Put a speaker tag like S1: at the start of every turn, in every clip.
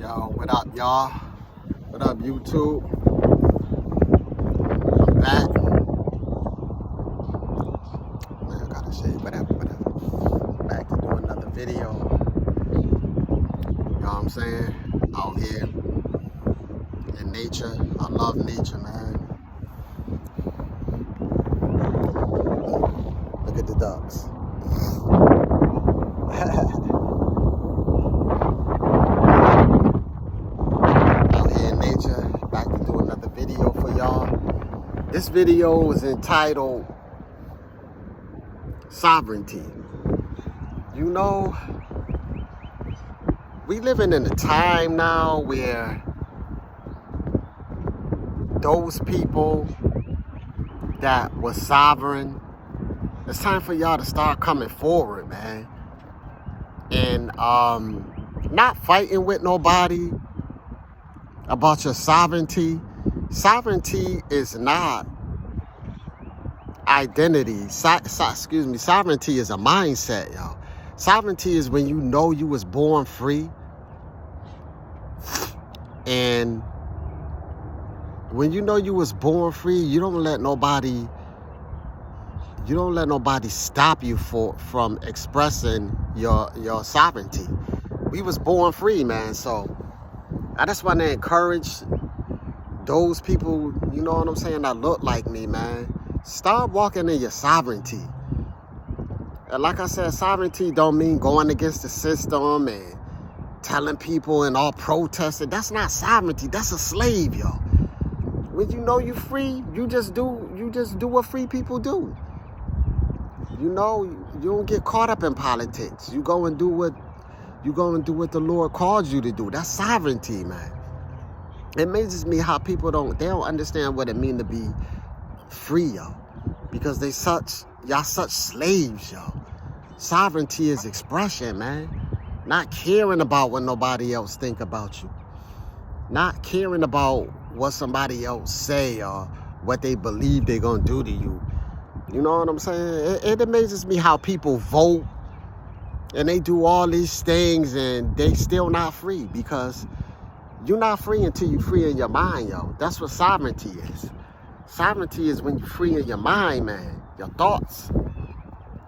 S1: Yo, what up, y'all? What up, YouTube? I'm back. Man, I gotta say, whatever. Back to do another video. You know what I'm saying? Out here in nature. I love nature, man. Look at the ducks. This video is entitled Sovereignty. You know, we living in a time now where those people that were sovereign, it's time for y'all to start coming forward, man. And not fighting with nobody about your sovereignty. Sovereignty is not identity. Sovereignty is a mindset, yo. Sovereignty is when you know you was born free. And when you know you was born free, you don't let nobody stop you from expressing your sovereignty. We was born free, man. So I just want to encourage those people, you know what I'm saying, that look like me, man. Start walking in your sovereignty. And like I said, sovereignty don't mean going against the system and telling people and all protesting. That's not sovereignty. That's a slave, yo. When you know you free, you just do what free people do. You know, you don't get caught up in politics. You go and do what the Lord called you to do. That's sovereignty, man. It amazes me how people don't understand what it means to be free, yo. Because y'all such slaves, yo. Sovereignty is expression, man. Not caring about what nobody else think about you. Not caring about what somebody else say or what they believe they're gonna do to you. You know what I'm saying? It amazes me how people vote and they do all these things and they still not free, because you're not free until you're free in your mind, yo. That's what sovereignty is. Sovereignty is when you're free in your mind, man. Your thoughts.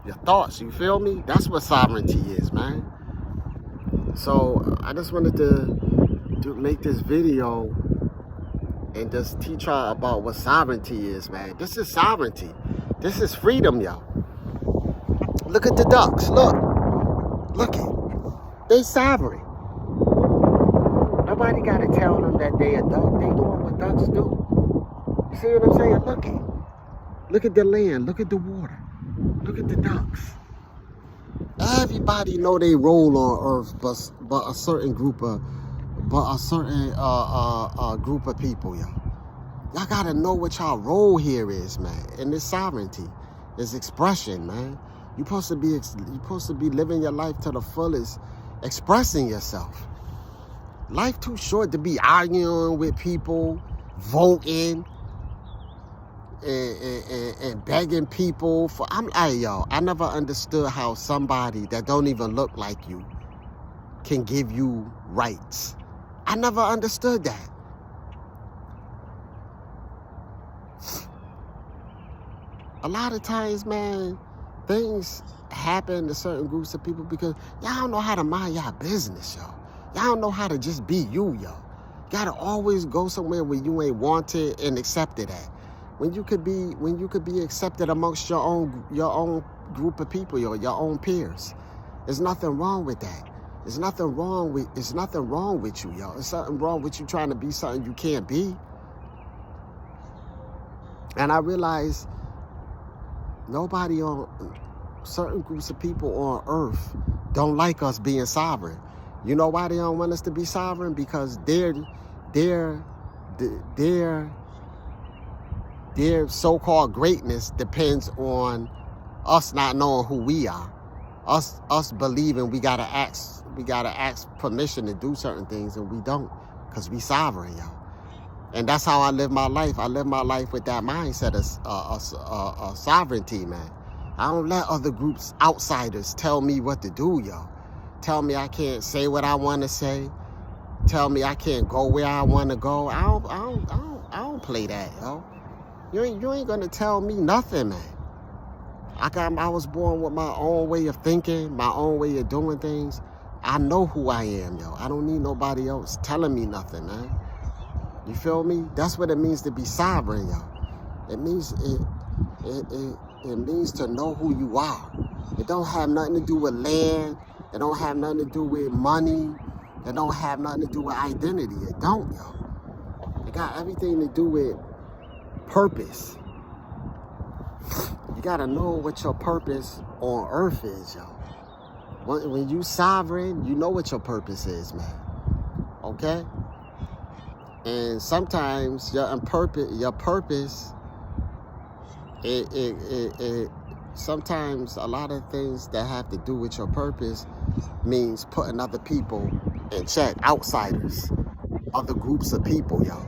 S1: Your thoughts, you feel me? That's what sovereignty is, man. So I just wanted to make this video and just teach y'all about what sovereignty is, man. This is sovereignty. This is freedom, yo. Look at the ducks. Look it. They sovereign. Nobody got to tell them that they a duck. They doing what ducks do. You see what I'm saying? Look at the land. Look at the water. Look at the ducks. Everybody know they roll on Earth, but a certain group of people, yo. Y'all gotta know what y'all role here is, man. And this sovereignty, this expression, man. You're supposed to be living your life to the fullest, expressing yourself. Life too short to be arguing with people, voting, and begging people for. I never understood how somebody that don't even look like you can give you rights. I never understood that. A lot of times, man, things happen to certain groups of people because y'all don't know how to mind y'all business, yo. Y'all don't know how to just be you, yo. Gotta always go somewhere where you ain't wanted and accepted at. When you could be accepted amongst your own group of people, yo, your own peers. There's nothing wrong with that. There's nothing wrong with you, yo. There's something wrong with you trying to be something you can't be. And I realize certain groups of people on Earth don't like us being sovereign. You know why they don't want us to be sovereign? Because their so-called greatness depends on us not knowing who we are. Us believing we gotta ask permission to do certain things, and we don't, because we sovereign, yo. And that's how I live my life. I live my life with that mindset of sovereignty, man. I don't let other groups, outsiders, tell me what to do, yo. Tell me I can't say what I want to say. tell me I can't go where I want to go. I don't play that, yo. You ain't gonna tell me nothing, man. I was born with my own way of thinking, my own way of doing things. I know who I am, yo. I don't need nobody else telling me nothing, man. You feel me? That's what it means to be sovereign, yo. It means it means to know who you are. It don't have nothing to do with land. It don't have nothing to do with money. It don't have nothing to do with identity. It don't, yo. It got everything to do with purpose. You gotta know what your purpose on earth is, yo. When you sovereign, you know what your purpose is, man. Okay? And sometimes your purpose, sometimes a lot of things that have to do with your purpose means putting other people in check, outsiders, other groups of people, yo,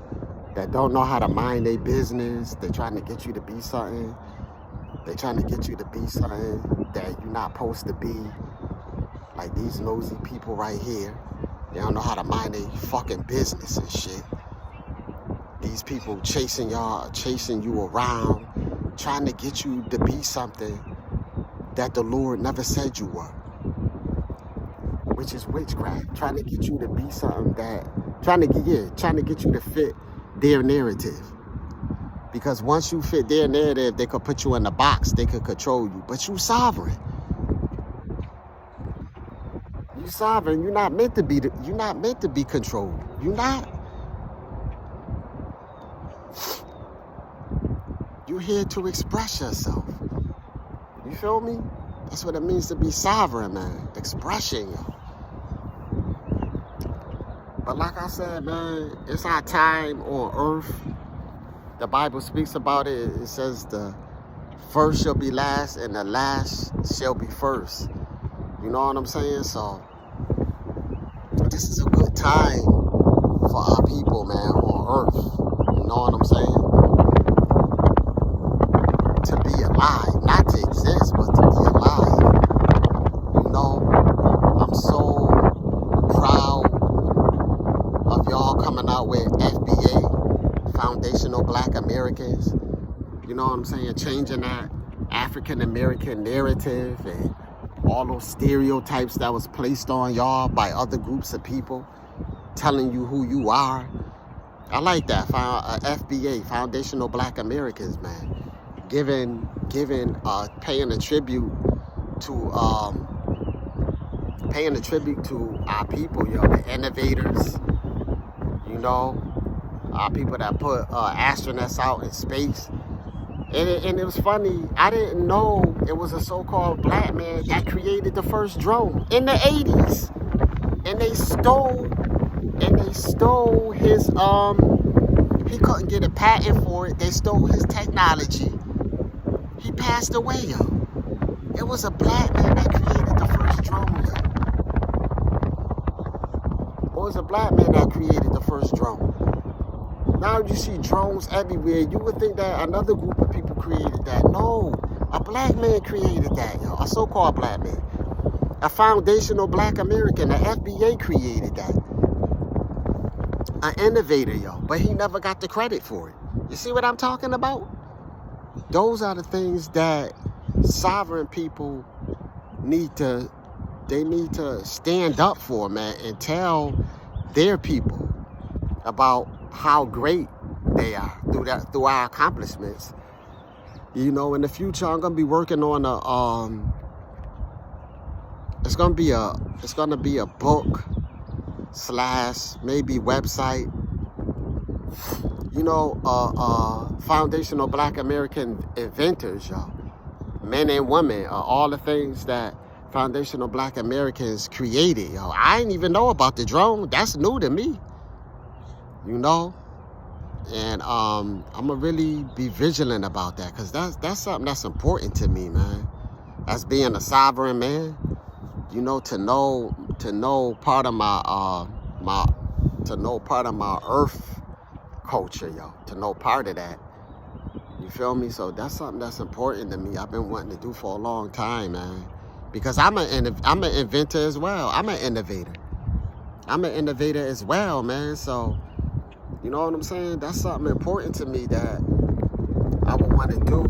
S1: that don't know how to mind their business. They're trying to get you to be something. They're trying to get you to be something that you're not supposed to be. Like these nosy people right here. They don't know how to mind their fucking business and shit. These people chasing you around, trying to get you to be something that the Lord never said you were. Which is witchcraft. Trying to get you to be something trying to get you to fit their narrative. Because once you fit their narrative, they could put you in a box, they could control you. But you sovereign. You sovereign. You're not meant to be controlled. You're not. You're here to express yourself. You feel me? That's what it means to be sovereign, man. Expression, yo. But like I said, man, it's our time on earth. The Bible speaks about it. It says the first shall be last and the last shall be first. You know what I'm saying? So this is a good time for our people, man, on earth. You know what I'm saying? To be alive, not to exist, but to be alive. You know, I'm so proud of y'all coming out with FBA, Foundational Black Americans. You know what I'm saying? Changing that African American narrative and all those stereotypes that was placed on y'all by other groups of people, telling you who you are. I like that. FBA, Foundational Black Americans, man. Paying a tribute to our people, yo, the innovators, you know, our people that put astronauts out in space. And it was funny, I didn't know it was a so-called black man that created the first drone in the 80s. And they stole his, he couldn't get a patent for it. They stole his technology. He passed away, yo. It was a black man that created the first drone, yo. It was a black man that created the first drone. Now you see drones everywhere. You would think that another group of people created that. No, a black man created that, yo. A so-called black man. A foundational black American, the FBA created that. An innovator, yo. But he never got the credit for it. You see what I'm talking about? Those are the things that sovereign people need to stand up for, man, and tell their people about how great they are through our accomplishments. You know, in the future, I'm gonna be working on it's gonna be a book / maybe website. You know, foundational Black American inventors, y'all, men and women, all the things that foundational Black Americans created, yo. I didn't even know about the drone. That's new to me, you know. And I'm gonna really be vigilant about that, because that's something that's important to me, man. As being a sovereign man, you know, to know part of my earth culture, yo, to know part of that. You feel me? So that's something that's important to me. I've been wanting to do for a long time, man. Because I'm an inventor as well. I'm an innovator. I'm an innovator as well, man. So, you know what I'm saying? That's something important to me that I would want to do,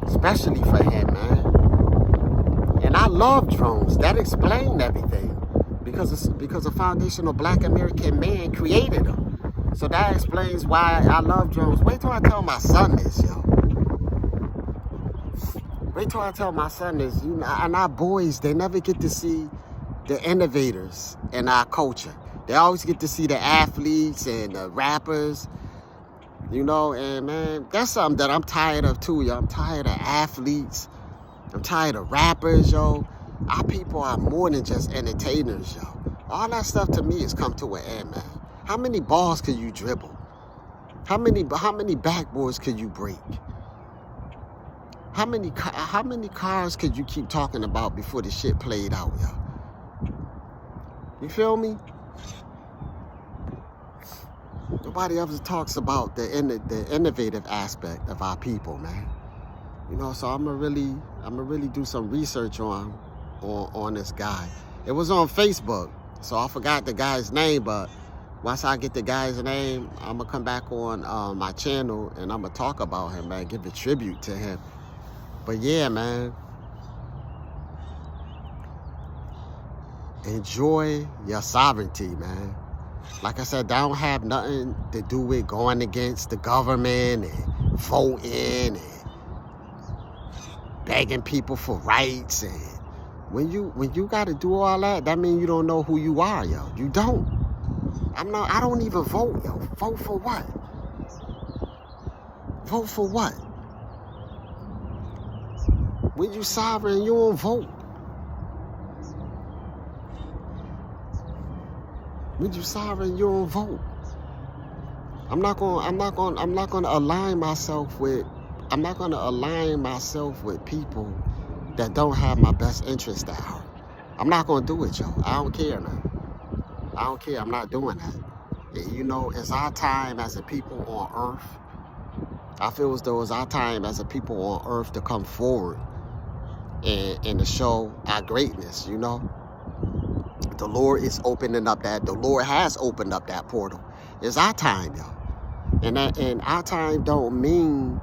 S1: especially for him, man. And I love drones. That explained everything because a foundational Black American man created them. So that explains why I love drones. Wait till I tell my son this, yo. Wait till I tell my son this. You know, and our boys, they never get to see the innovators in our culture. They always get to see the athletes and the rappers, you know, and man, that's something that I'm tired of too, yo. I'm tired of athletes. I'm tired of rappers, yo. Our people are more than just entertainers, yo. All that stuff to me has come to an end, man. How many balls could you dribble? How many backboards could you break? How many cars could you keep talking about before the shit played out, yo? You feel me? Nobody ever talks about the innovative aspect of our people, man. You know, so I'm gonna really do some research on this guy. It was on Facebook, so I forgot the guy's name, but once I get the guy's name, I'm gonna come back on my channel and I'm gonna talk about him, man, give a tribute to him. But yeah, man, enjoy your sovereignty, man. Like I said, that don't have nothing to do with going against the government and voting and begging people for rights. And when you got to do all that, that means you don't know who you are, yo. You don't. I don't even vote, yo. Vote for what? Vote for what? When you sovereign, you don't vote. When you sovereign, you don't vote. I'm not gonna align myself with people that don't have my best interest at heart. I'm not gonna do it, yo. I don't care, man. I don't care. I'm not doing that. You know, it's our time as a people on earth. I feel as though it's our time as a people on earth to come forward and to show our greatness, you know. The Lord is opening up the Lord has opened up that portal. It's our time, yo. And our time don't mean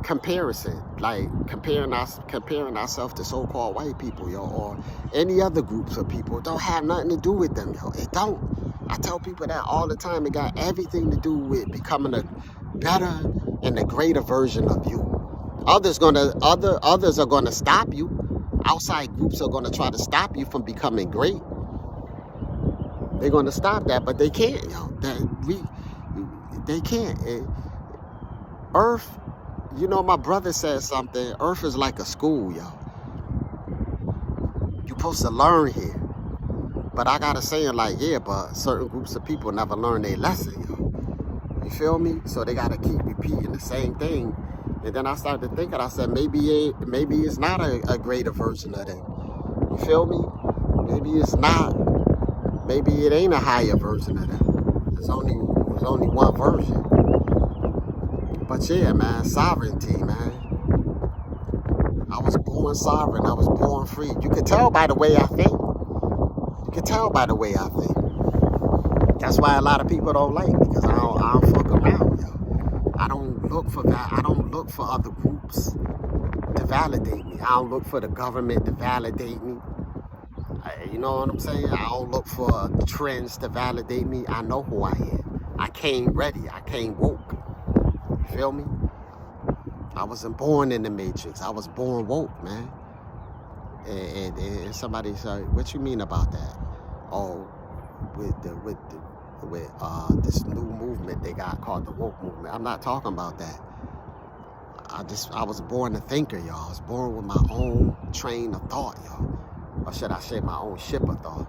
S1: comparison, like comparing ourselves to so-called white people, yo, or any other groups of people. It don't have nothing to do with them, yo. It don't. I tell people that all the time. It got everything to do with becoming a better and a greater version of you. Others are gonna stop you. Outside groups are gonna try to stop you from becoming great. They're gonna stop that, but they can't, yo. They can't. Earth, you know, my brother said something. Earth is like a school, yo. You're supposed to learn here. But I gotta say it like, yeah, but certain groups of people never learn their lesson, yo. You feel me? So they gotta keep repeating the same thing. And then I started thinking, I said, maybe it's not a greater version of them. You feel me? Maybe it's not. Maybe it ain't a higher version of them. There's only one version. But yeah, man, sovereignty, man. I was born sovereign. I was born free. You can tell by the way I think. You can tell by the way I think. That's why a lot of people don't like me, because I don't fuck around, yo. I don't look for that. I don't look for other groups to validate me. I don't look for the government to validate me. You know what I'm saying? I don't look for trends to validate me. I know who I am. I came ready. I came woke. You feel me? I wasn't born in the Matrix. I was born woke, man. And somebody said, "What you mean about that?" Oh, with this new movement they got called the woke movement. I'm not talking about that. I was born a thinker, y'all. I was born with my own train of thought, y'all. Or should I say my own ship of thought?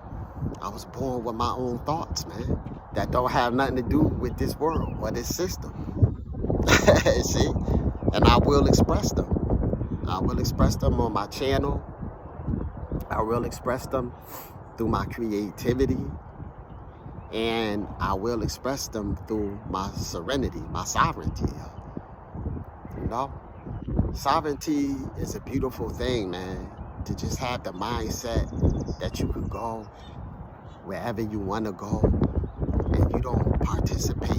S1: I was born with my own thoughts, man, that don't have nothing to do with this world or this system. See? And I will express them. I will express them on my channel. I will express them through my creativity. And I will express them through my serenity, my sovereignty. You know? Sovereignty is a beautiful thing, man. To just have the mindset that you could go wherever you want to go, and you don't participate,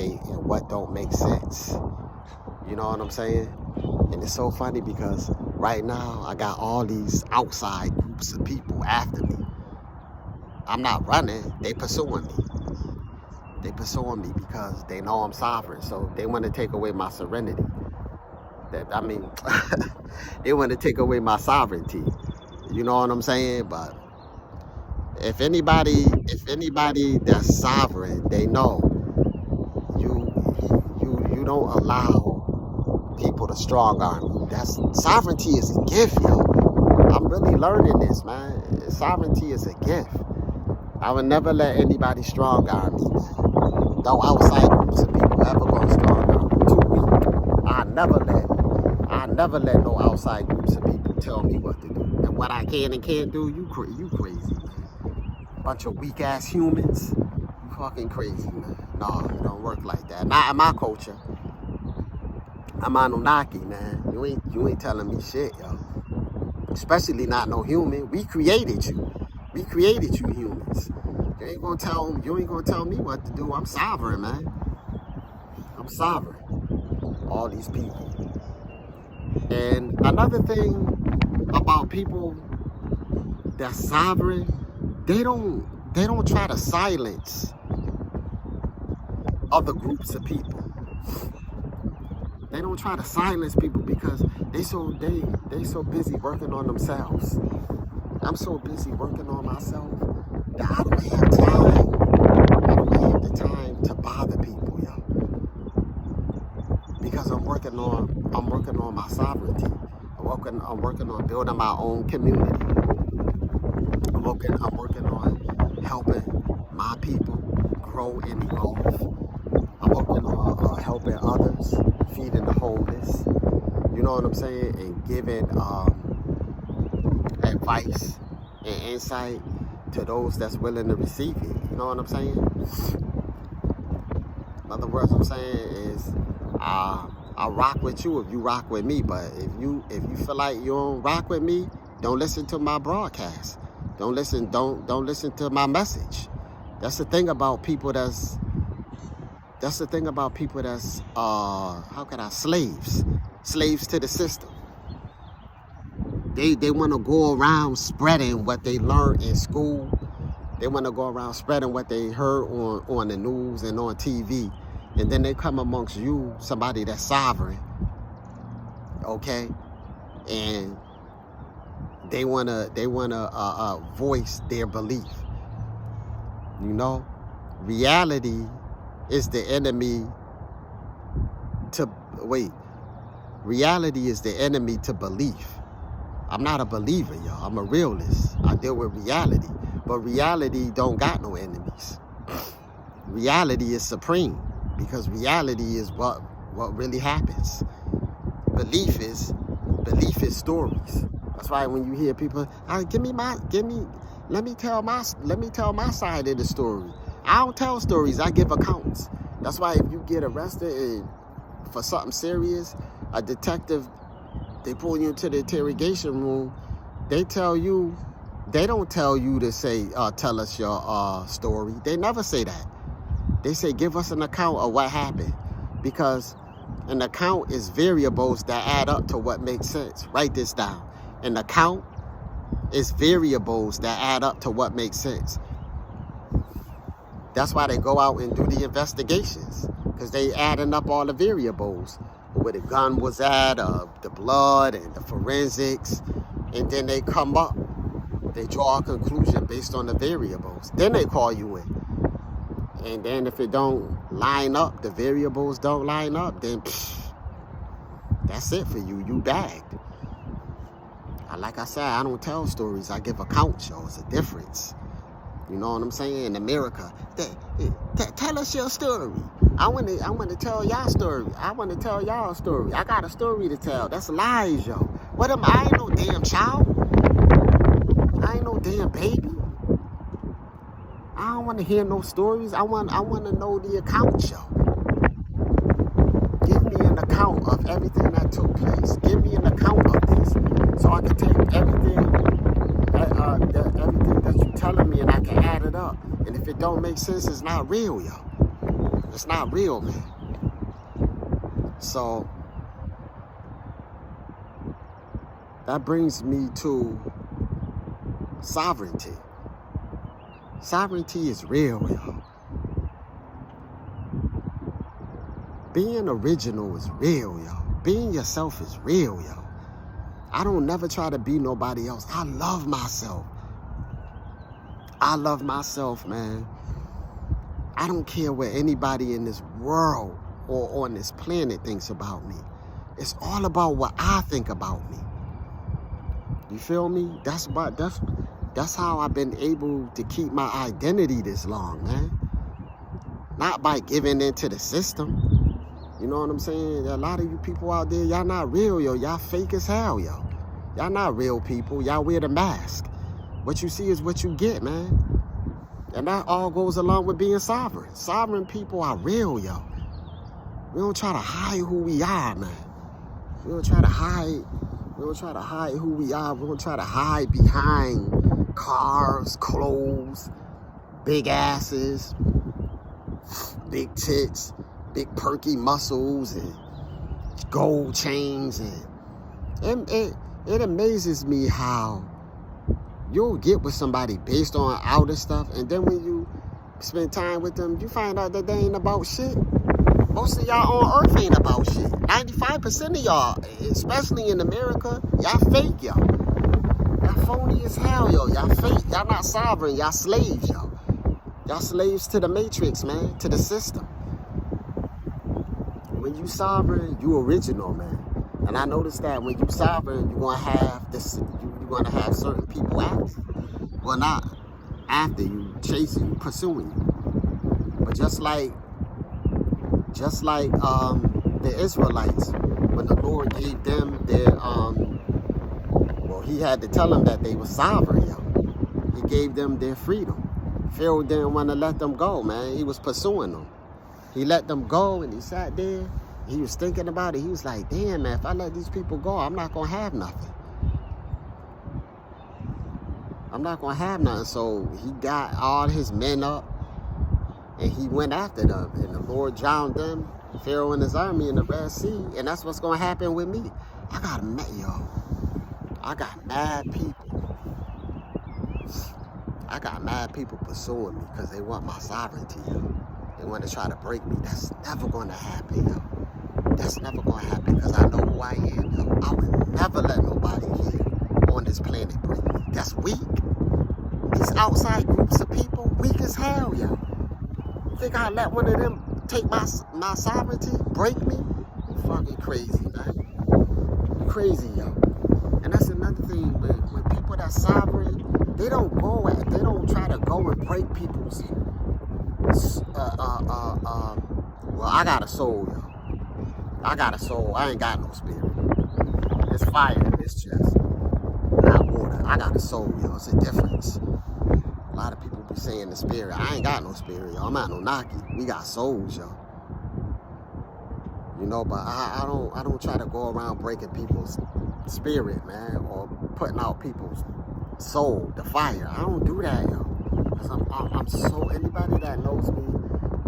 S1: in what don't make sense. You know what I'm saying? And it's so funny because right now I got all these outside groups of people after me. I'm not running, they pursuing me. They pursuing me because they know I'm sovereign, so they want to take away my serenity. They want to take away my sovereignty. You know what I'm saying? But if anybody that's sovereign, they know you don't allow people to strong arm you. That's sovereignty is a gift, yo. I'm really learning this, man. Sovereignty is a gift. I would never let anybody strong arm me, man. No outside groups of people ever gonna strong arm me. Too weak. I never let no outside groups of people tell me what to do. And what I can and can't do, you crazy, man. Bunch of weak ass humans. You fucking crazy, man. No, it don't work like that. Not in my culture. I'm on L.E.N.A.G.E, man. You ain't telling me shit, yo. Especially not no human. We created you. We created you humans. You ain't gonna tell me what to do. I'm sovereign, man. I'm sovereign. All these people. And another thing about people that's sovereign, they don't try to silence other groups of people. They don't try to silence people because they so busy working on themselves. I'm so busy working on myself that I don't have time. I don't have the time to bother people, yo. Because I'm working on my sovereignty. I'm working on building my own community. I'm working on helping my people grow and evolve. I'm working on helping others, feeding the homeless. You know what I'm saying? And giving advice and insight to those that's willing to receive it. You know what I'm saying? In other words, I'm saying is, I rock with you if you rock with me. But if you feel like you don't rock with me, don't listen to my broadcast. Don't listen to my message. That's the thing about people that's how can I slaves to the system. They want to go around spreading what they learned in school. They want to go around spreading what they heard on the news and on TV. And then they come amongst you, somebody that's sovereign, okay? And they wanna voice their belief. You know, reality is the enemy to reality is the enemy to belief. I'm not a believer, y'all. I'm a realist. I deal with reality. But reality don't got no enemies. Reality is supreme because reality is what really happens. Belief is stories. That's why when you hear people, let me tell my side of the story. I don't tell stories, I give accounts. That's why if you get arrested for something serious, a detective, they pull you into the interrogation room, they don't tell you to say, tell us your story. They never say that. They say, give us an account of what happened. Because an account is variables that add up to what makes sense. Write this down. An account is variables that add up to what makes sense. That's why they go out and do the investigations. Because they adding up all the variables. Where the gun was at, the blood and the forensics. And then they come up. They draw a conclusion based on the variables. Then they call you in. And then if it don't line up, the variables don't line up, then that's it for you. You bagged. Like I said, I don't tell stories. I give accounts, yo. It's a difference. You know what I'm saying? In America, tell us your story. I want to tell y'all story. I want to tell y'all a story. I got a story to tell. That's lies, yo. I ain't no damn child. I ain't no damn baby. I don't want to hear no stories. I want to know the account, yo. Give me an account of everything that took place. Give me an account of this, so I can take everything because you're telling me and I can add it up. And if it don't make sense, it's not real, yo. It's not real, man. So that brings me to sovereignty. Sovereignty is real, yo. Being original is real, yo. Being yourself is real, yo. I don't never try to be nobody else. I love myself. I love myself, man. I don't care what anybody in this world or on this planet thinks about me. It's all about what I think about me. You feel me? That's how I've been able to keep my identity this long, man. Not by giving into the system. You know what I'm saying? A lot of you people out there, y'all not real, yo. Y'all fake as hell, yo. Y'all not real people. Y'all wear the mask. What you see is what you get, man. And that all goes along with being sovereign. Sovereign people are real, yo. We don't try to hide who we are, man. We don't try to hide. We don't try to hide who we are. We don't try to hide behind cars, clothes, big asses, big tits, big perky muscles, and gold chains. And it amazes me how you'll get with somebody based on outer stuff, and then when you spend time with them, you find out that they ain't about shit. Most of y'all on earth ain't about shit. 95% of y'all, especially in America, y'all fake, yo. Y'all phony as hell, yo. Y'all fake. Y'all not sovereign. Y'all slaves, yo. Y'all slaves to the matrix, man. To the system. When you sovereign, you original, man. And I noticed that when you sovereign, you're gonna have this. You're gonna have certain people after you. Well, not after you, chasing you, pursuing you. But just like the Israelites, when the Lord gave them their well, he had to tell them that they were sovereign, yo. He gave them their freedom. Pharaoh didn't want to let them go, man. He was pursuing them. He let them go, and he sat there. He was thinking about it. He was like, damn, man, if I let these people go, I'm not going to have nothing. I'm not going to have nothing. So he got all his men up, and he went after them. And the Lord drowned them, Pharaoh and his army, in the Red Sea. And that's what's going to happen with me. I got mad people. I got mad people pursuing me because they want my sovereignty, yo. They want to try to break me. That's never going to happen, yo. That's never going to happen because I know who I am, yo. I would never let nobody here on this planet break me. That's weak. These outside groups of people, weak as hell, yo. You think I'd let one of them take my sovereignty, break me? You fucking crazy, man. You crazy, yo. And that's another thing, when people that sovereign, they don't try to go and break people's well, I got a soul, yo. I got a soul. I ain't got no spirit. It's fire in this chest, not water. I got a soul, yo. It's a difference. A lot of people be saying the spirit. I ain't got no spirit, yo. I'm not L.E.N.A.G.E. We got souls, yo. You know, but I don't try to go around breaking people's spirit, man, or putting out people's soul, the fire. I don't do that, yo. Because I'm so, anybody that knows me,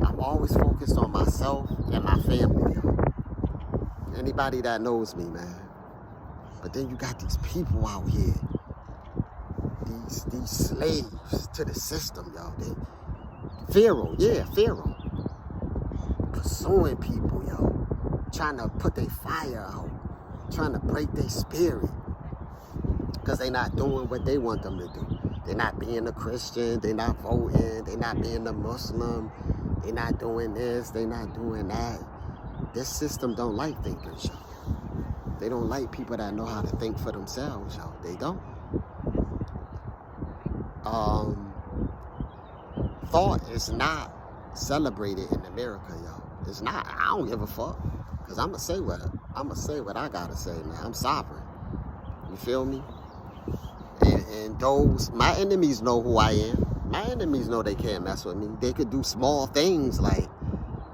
S1: I'm always focused on myself and my family, yo. Anybody that knows me, man. But then you got these people out here, these slaves to the system, yo. Pharaoh, pursuing people, yo. Trying to put their fire out. Trying to break their spirit. Because they not doing what they want them to do. They're not being a Christian. They're not voting. They're not being a Muslim. They're not doing this. They're not doing that. This system don't like thinkers, yo. They don't like people that know how to think for themselves, yo. They don't. Thought is not celebrated in America, yo. It's not. I don't give a fuck. Because I'm going to say what I got to say, man. I'm sovereign. You feel me? And those, my enemies know who I am. My enemies know they can't mess with me. They could do small things like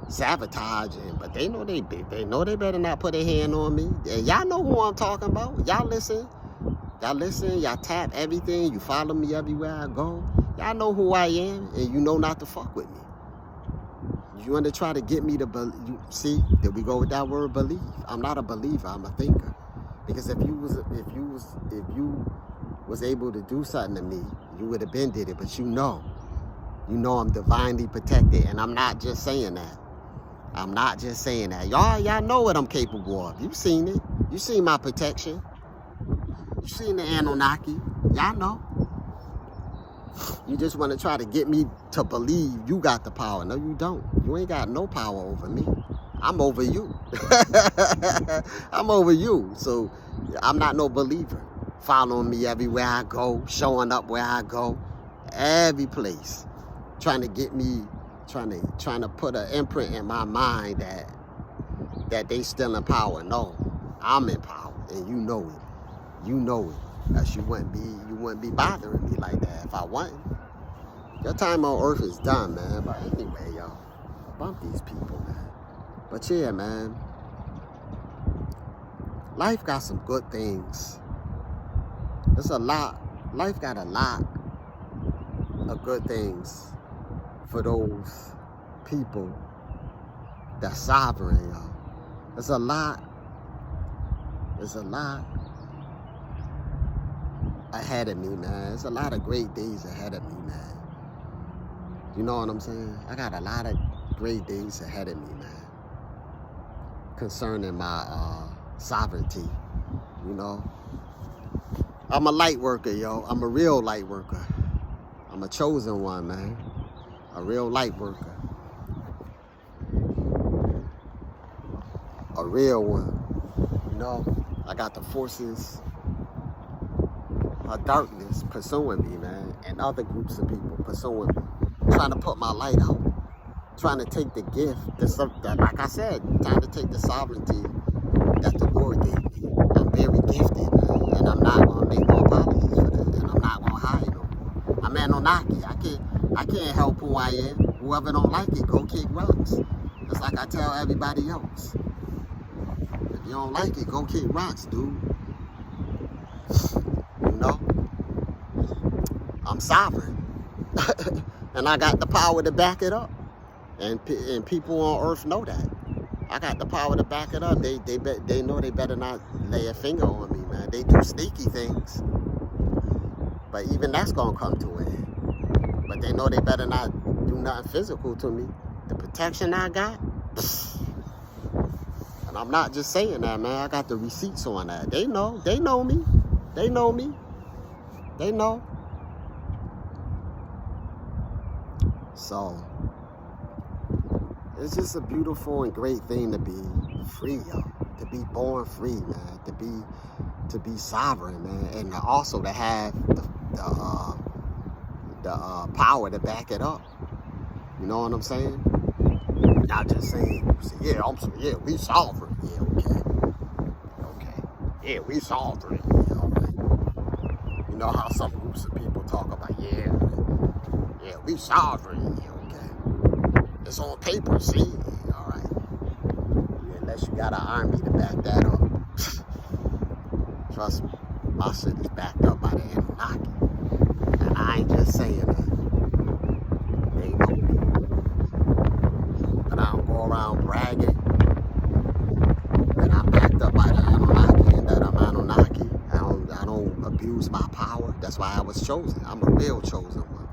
S1: sabotaging, but they know they better not put a hand on me. And y'all know who I'm talking about. Y'all listen. Y'all listen, y'all tap everything, you follow me everywhere I go. Y'all know who I am, and you know not to fuck with me. You want to try to get me to believe. See, there we go with that word believe. I'm not a believer, I'm a thinker. Because if you was able to do something to me, you would have been did it. But you know I'm divinely protected, and I'm not just saying that. I'm not just saying that. Y'all know what I'm capable of. You've seen it. You seen my protection. You seen the Anunnaki. Y'all know. You just want to try to get me to believe you got the power. No, you don't. You ain't got no power over me. I'm over you. I'm over you. So I'm not no believer. Following me everywhere I go, showing up where I go, every place, trying to get me, trying to put an imprint in my mind that they still in power. No, I'm in power, and you know it. You know it. Else you wouldn't be bothering me like that if I wasn't. Your time on earth is done, man. But anyway, y'all, bump these people, man. But yeah, man, life got some good things. There's a lot. Life got a lot of good things for those people that's sovereign, y'all. There's a lot ahead of me, man. There's a lot of great days ahead of me, man. You know what I'm saying? I got a lot of great days ahead of me, man. Concerning my sovereignty, you know. I'm a light worker, yo. I'm a real light worker. I'm a chosen one, man. A real light worker. A real one. You know, I got the forces of darkness pursuing me, man. And other groups of people pursuing me. Trying to put my light out. Trying to take the gift, like I said, trying to take the sovereignty that the Lord gave me. I'm very gifted, man. And I'm not going to make no apologies for that. And I'm not going to hide them. I'm Anunnaki. I can't help who I am. Whoever don't like it, go kick rocks. Just like I tell everybody else. If you don't like it, go kick rocks, dude. You know? I'm sovereign. And I got the power to back it up. And people on earth know that. I got the power to back it up. They know they better not lay a finger on me, man. They do sneaky things. But even that's going to come to an end. But they know they better not do nothing physical to me. The protection I got, and I'm not just saying that, man. I got the receipts on that. They know. They know me. They know me. They know. So, it's just a beautiful and great thing to be free, y'all. To be born free, man. To be sovereign, man. And also to have the power to back it up. You know what I'm saying? Not just saying, yeah, we sovereign. Yeah, okay. Yeah, we sovereign. Yeah, okay. You know how some groups of people talk about, yeah, we sovereign. Yeah, okay. It's on paper, see? Yeah, all right. Yeah, unless you got an army to back that up. Trust me, my shit is backed up by the Anunnaki. And I ain't just saying that. They know me. But I don't go around bragging that I'm backed up by the Anunnaki and that I'm Anunnaki. I don't abuse my power. That's why I was chosen. I'm a real chosen one.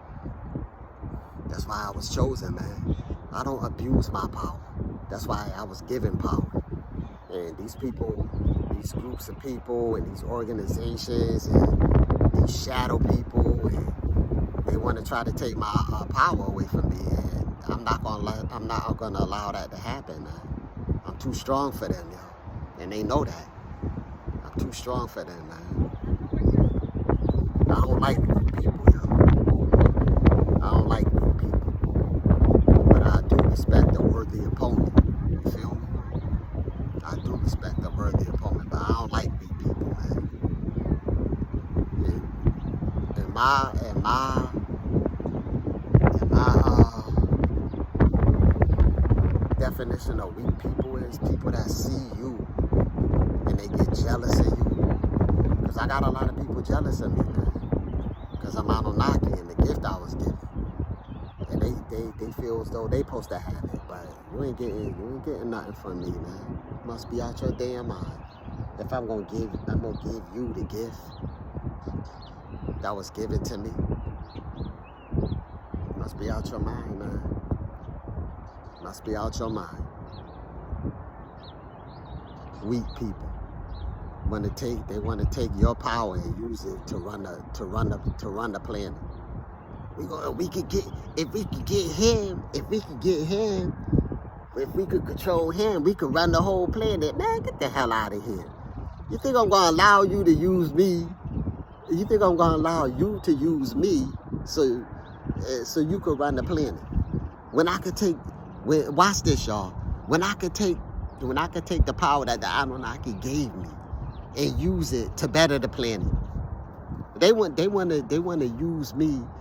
S1: That's why I was chosen, man. I don't abuse my power. That's why I was given power. And these people, these groups of people and these organizations and these shadow people, and they want to try to take my power away from me. And I'm not gonna allow that to happen, man. I'm too strong for them, yo. And they know that. I'm too strong for them, man. I don't like new people, yo. I don't like new people. But I do respect the worthy opponent. You feel me? I do respect the worthy opponent, but I don't like weak people, man. And my definition of weak people is people that see you and they get jealous of you. Because Because I got a lot of people jealous of me, man. Because I'm Anunnaki and the gift I was given. And they feel as though they supposed to have it. But you ain't getting nothing from me, man. Must be out your damn mind. If I'm gonna give you the gift that was given to me. Must be out your mind, man. Must be out your mind. Weak people they want to take your power and use it to run the planet. If we could control him, we could run the whole planet. Man, get the hell out of here. You think I'm gonna allow you to use me? You think I'm gonna allow you to use me so you could run the planet? When I could take, watch this, y'all. When I could take the power that the Anunnaki gave me and use it to better the planet. They want to use me